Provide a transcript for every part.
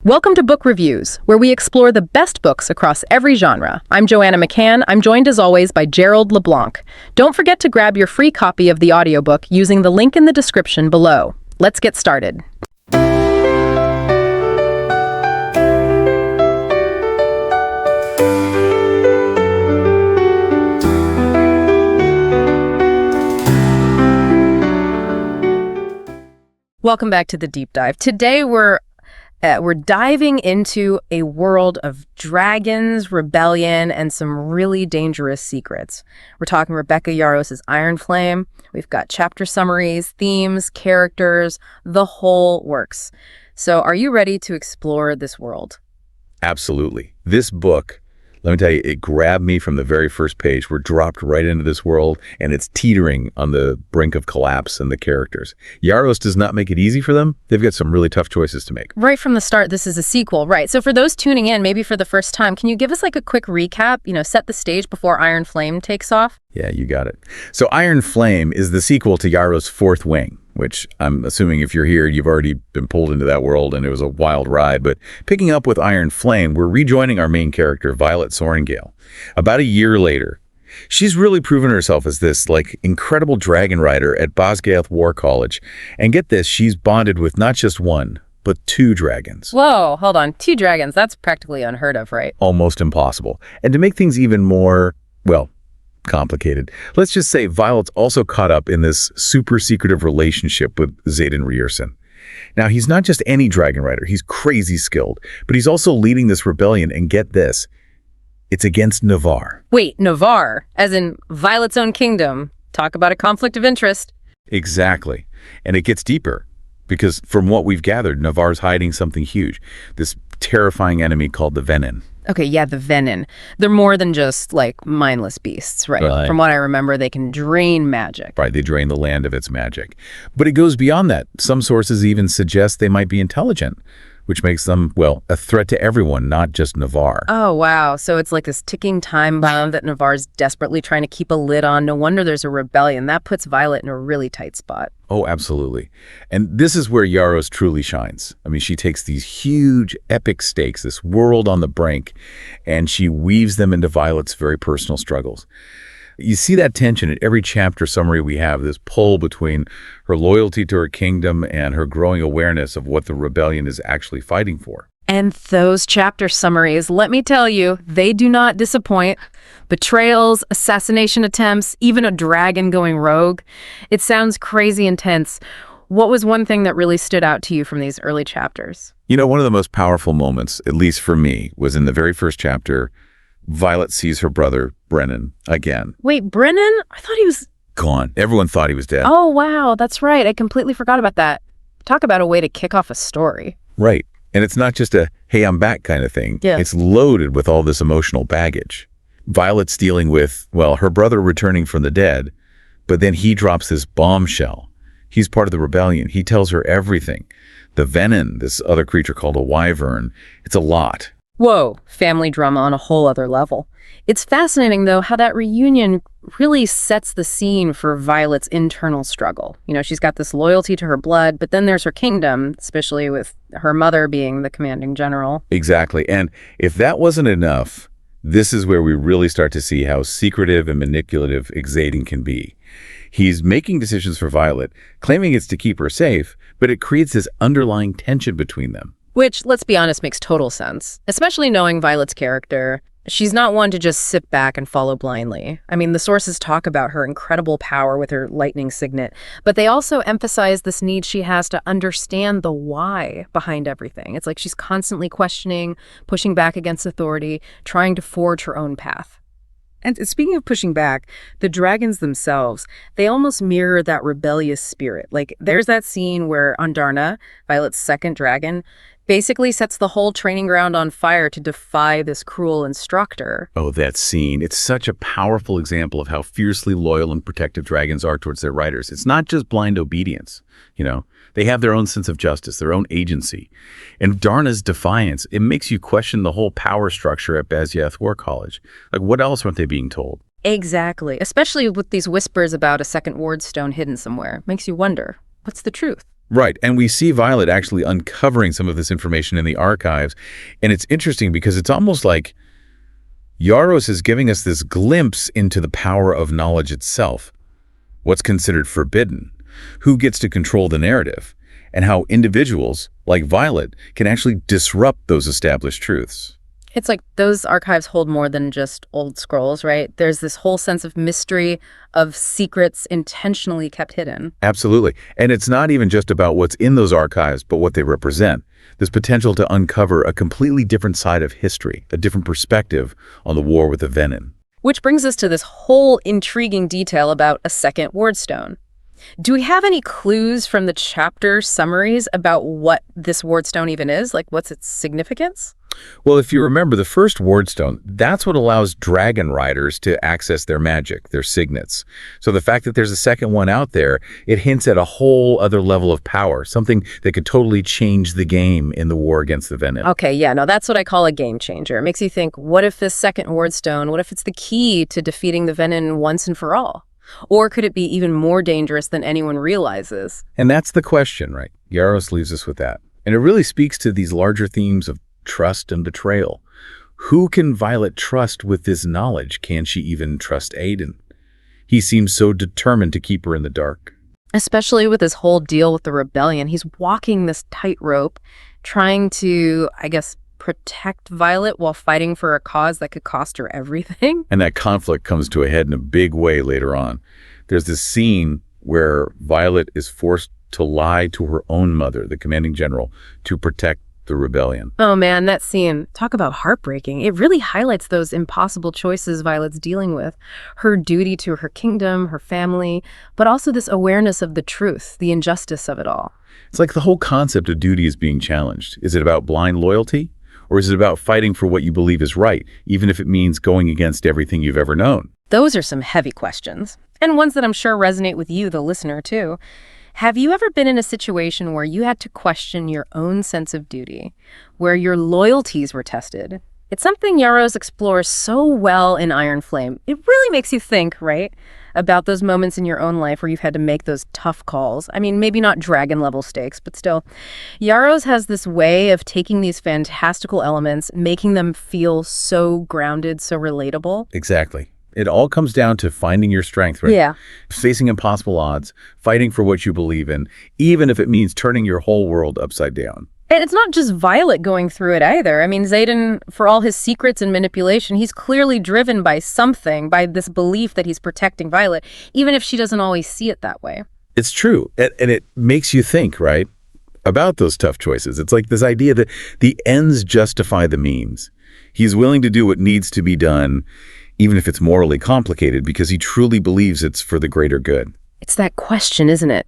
Welcome to Book Reviews, where we explore the best books across every genre. I'm Joanna McCann. I'm joined as always by Gerald LeBlanc. Don't forget to grab your free copy of the audiobook using the link in the description below. Let's get started. Welcome back to the deep dive. Today we're diving into a world of dragons, rebellion, and some really dangerous secrets. We're talking Rebecca Yarros' Iron Flame. We've got chapter summaries, themes, characters, the whole works. So are you ready to explore this world? Absolutely. This book, let me tell you, it grabbed me from the very first page. We're dropped right into this world, and it's teetering on the brink of collapse in the characters. Yarros does not make it easy for them. They've got some really tough choices to make. Right from the start, this is a sequel, right? So for those tuning in, maybe for the first time, can you give us like a quick recap, set the stage before Iron Flame takes off? Yeah, you got it. So Iron Flame is the sequel to Yarros' Fourth Wing, which I'm assuming if you're here, you've already been pulled into that world and it was a wild ride. But picking up with Iron Flame, we're rejoining our main character, Violet Sorrengail. About a year later, she's really proven herself as this incredible dragon rider at Bosgath War College. And get this, she's bonded with not just one, but two dragons. Whoa, hold on. Two dragons. That's practically unheard of, right? Almost impossible. And to make things even more, complicated, let's just say Violet's also caught up in this super secretive relationship with Xaden Rierson. Now, he's not just any dragon rider, he's crazy skilled, but he's also leading this rebellion, and get this, it's against Navarre. Wait, Navarre, as in Violet's own kingdom. Talk about a conflict of interest. Exactly. And it gets deeper, because from what we've gathered, Navarre's hiding something huge, this terrifying enemy called the Venin. Okay, yeah, the Venin. They're more than just, mindless beasts, right? From what I remember, they can drain magic. Right, they drain the land of its magic. But it goes beyond that. Some sources even suggest they might be intelligent, which makes them, a threat to everyone, not just Navarre. Oh, wow. So it's like this ticking time bomb that Navarre's desperately trying to keep a lid on. No wonder there's a rebellion. That puts Violet in a really tight spot. Oh, absolutely. And this is where Yarros truly shines. I mean, she takes these huge, epic stakes, this world on the brink, and she weaves them into Violet's very personal struggles. You see that tension in every chapter summary we have, this pull between her loyalty to her kingdom and her growing awareness of what the rebellion is actually fighting for. And those chapter summaries, let me tell you, they do not disappoint. Betrayals, assassination attempts, even a dragon going rogue. It sounds crazy intense. What was one thing that really stood out to you from these early chapters? One of the most powerful moments, at least for me, was in the very first chapter. Violet sees her brother, Brennan, again. Wait, Brennan? I thought he was gone. Everyone thought he was dead. Oh, wow. That's right. I completely forgot about that. Talk about a way to kick off a story. Right. And it's not just a, hey, I'm back kind of thing. Yeah. It's loaded with all this emotional baggage. Violet's dealing with, her brother returning from the dead, but then he drops this bombshell. He's part of the rebellion. He tells her everything. The Venin, this other creature called a wyvern, it's a lot. Whoa, family drama on a whole other level. It's fascinating, though, how that reunion really sets the scene for Violet's internal struggle. She's got this loyalty to her blood, but then there's her kingdom, especially with her mother being the commanding general. Exactly. And if that wasn't enough, this is where we really start to see how secretive and manipulative Xaden can be. He's making decisions for Violet, claiming it's to keep her safe, but it creates this underlying tension between them. Which, let's be honest, makes total sense, especially knowing Violet's character. She's not one to just sit back and follow blindly. I mean, the sources talk about her incredible power with her lightning signet, but they also emphasize this need she has to understand the why behind everything. It's like she's constantly questioning, pushing back against authority, trying to forge her own path. And speaking of pushing back, the dragons themselves, they almost mirror that rebellious spirit. There's that scene where Andarna, Violet's second dragon, basically sets the whole training ground on fire to defy this cruel instructor. Oh, that scene. It's such a powerful example of how fiercely loyal and protective dragons are towards their riders. It's not just blind obedience. They have their own sense of justice, their own agency. And Darna's defiance, it makes you question the whole power structure at Bosgath War College. What else weren't they being told? Exactly. Especially with these whispers about a second ward stone hidden somewhere. Makes you wonder, what's the truth? Right, and we see Violet actually uncovering some of this information in the archives, and it's interesting because it's almost like Yaros is giving us this glimpse into the power of knowledge itself, what's considered forbidden, who gets to control the narrative, and how individuals, like Violet, can actually disrupt those established truths. It's like those archives hold more than just old scrolls, right? There's this whole sense of mystery, of secrets intentionally kept hidden. Absolutely. And it's not even just about what's in those archives, but what they represent. There's potential to uncover a completely different side of history, a different perspective on the war with the Venin. Which brings us to this whole intriguing detail about a second wardstone. Do we have any clues from the chapter summaries about what this wardstone even is? Like, what's its significance? Well, if you remember the first wardstone, that's what allows dragon riders to access their magic, their signets. So the fact that there's a second one out there, it hints at a whole other level of power, something that could totally change the game in the war against the Venin. Okay, yeah, no, that's what I call a game changer. It makes you think, what if this second wardstone, what if it's the key to defeating the Venin once and for all? Or could it be even more dangerous than anyone realizes? And that's the question, right? Yaros leaves us with that. And it really speaks to these larger themes of trust and betrayal. Who can Violet trust with this knowledge? Can she even trust Aiden? He seems so determined to keep her in the dark. Especially with his whole deal with the rebellion. He's walking this tightrope, trying to, I guess, protect Violet while fighting for a cause that could cost her everything. And that conflict comes to a head in a big way later on. There's this scene where Violet is forced to lie to her own mother, the commanding general, to protect the rebellion. Oh man, that scene, talk about heartbreaking. It really highlights those impossible choices Violet's dealing with. Her duty to her kingdom, her family, but also this awareness of the truth, the injustice of it all. It's like the whole concept of duty is being challenged. Is it about blind loyalty? Or is it about fighting for what you believe is right, even if it means going against everything you've ever known? Those are some heavy questions, and ones that I'm sure resonate with you, the listener, too. Have you ever been in a situation where you had to question your own sense of duty, where your loyalties were tested? It's something Yaros explores so well in Iron Flame. It really makes you think, right, about those moments in your own life where you've had to make those tough calls. I mean, maybe not dragon-level stakes, but still. Yaros has this way of taking these fantastical elements, making them feel so grounded, so relatable. Exactly. It all comes down to finding your strength, right? Yeah. Facing impossible odds, fighting for what you believe in, even if it means turning your whole world upside down. And it's not just Violet going through it either. I mean, Xaden, for all his secrets and manipulation, he's clearly driven by something, by this belief that he's protecting Violet, even if she doesn't always see it that way. It's true. And it makes you think, right, about those tough choices. It's like this idea that the ends justify the means. He's willing to do what needs to be done, even if it's morally complicated, because he truly believes it's for the greater good. It's that question, isn't it?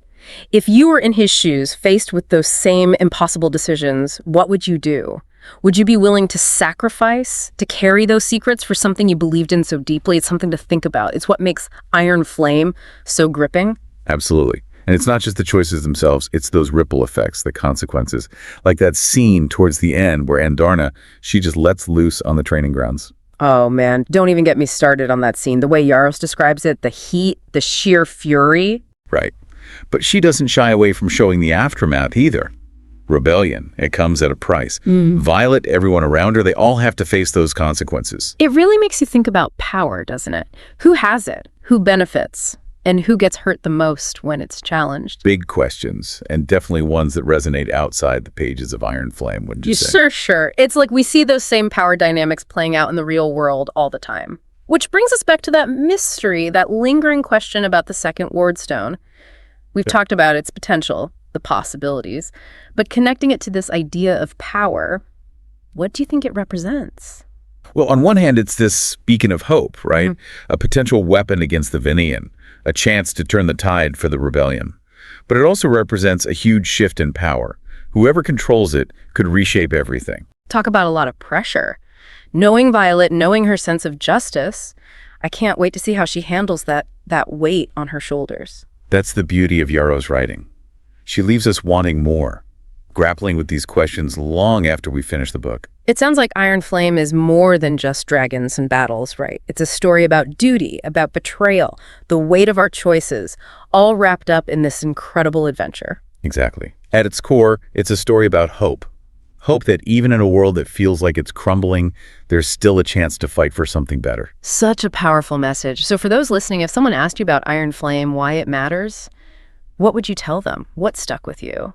If you were in his shoes, faced with those same impossible decisions, what would you do? Would you be willing to sacrifice, to carry those secrets for something you believed in so deeply? It's something to think about. It's what makes Iron Flame so gripping. Absolutely. And it's not just the choices themselves, it's those ripple effects, the consequences. Like that scene towards the end where Andarna, she just lets loose on the training grounds. Oh man, don't even get me started on that scene. The way Yaros describes it, the heat, the sheer fury. Right. But she doesn't shy away from showing the aftermath either. Rebellion, it comes at a price. Violet, everyone around her, they all have to face those consequences. It really makes you think about power, doesn't it? Who has it? Who benefits? And who gets hurt the most when it's challenged? Big questions, and definitely ones that resonate outside the pages of Iron Flame, wouldn't you say? Sure. It's like we see those same power dynamics playing out in the real world all the time. Which brings us back to that mystery, that lingering question about the second wardstone. We've talked about its potential, the possibilities, but connecting it to this idea of power, what do you think it represents? Well, on one hand, it's this beacon of hope, right? A potential weapon against the Vinian, a chance to turn the tide for the rebellion. But it also represents a huge shift in power. Whoever controls it could reshape everything. Talk about a lot of pressure. Knowing Violet, knowing her sense of justice, I can't wait to see how she handles that weight on her shoulders. That's the beauty of Yaro's writing. She leaves us wanting more, grappling with these questions long after we finish the book. It sounds like Iron Flame is more than just dragons and battles, right? It's a story about duty, about betrayal, the weight of our choices, all wrapped up in this incredible adventure. Exactly. At its core, it's a story about hope. Hope that even in a world that feels like it's crumbling, there's still a chance to fight for something better. Such a powerful message. So for those listening, if someone asked you about Iron Flame, why it matters, what would you tell them? What stuck with you?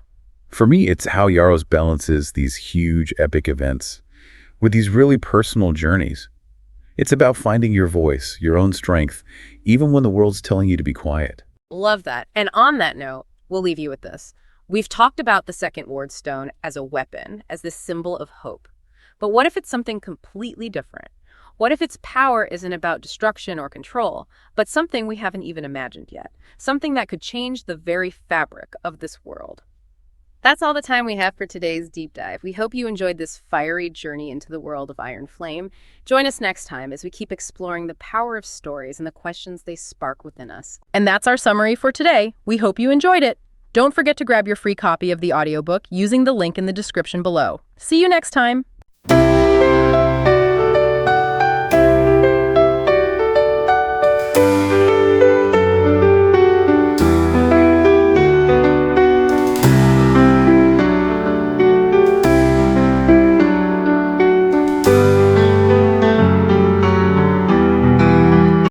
For me, it's how Yaros balances these huge epic events with these really personal journeys. It's about finding your voice, your own strength, even when the world's telling you to be quiet. Love that. And on that note, we'll leave you with this. We've talked about the second ward stone as a weapon, as this symbol of hope. But what if it's something completely different? What if its power isn't about destruction or control, but something we haven't even imagined yet? Something that could change the very fabric of this world. That's all the time we have for today's deep dive. We hope you enjoyed this fiery journey into the world of Iron Flame. Join us next time as we keep exploring the power of stories and the questions they spark within us. And that's our summary for today. We hope you enjoyed it. Don't forget to grab your free copy of the audiobook using the link in the description below. See you next time.